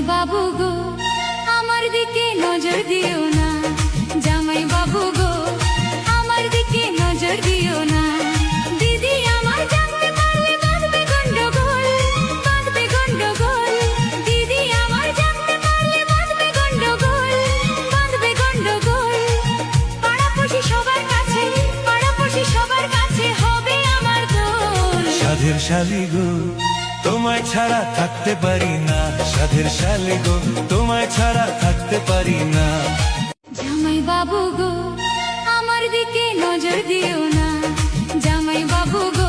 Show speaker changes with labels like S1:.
S1: বাবু গো আমার দিকে নজর দিও না, জামাই বাবু গো আমার দিকে নজর দিও না। দিদি আমার জানতে পারলে বাঁধবে গন্ডগোল, বাঁধবে গন্ডগোল। দিদি আমার জানতে পারলে বাঁধবে গন্ডগোল, বাঁধবে গন্ডগোল। পাড়াপড়শি সবার কাছে, পাড়াপড়শি সবার কাছে হবে আমার গোল।
S2: সাধের শালি গো তোমায় ছাড়া থাকতে পারি না, সাধের শালি গো তোমায় ছাড়া থাকতে পারি না।
S1: জামাই বাবু গো আমার দিকে নজর দিও না, জামাই বাবু গো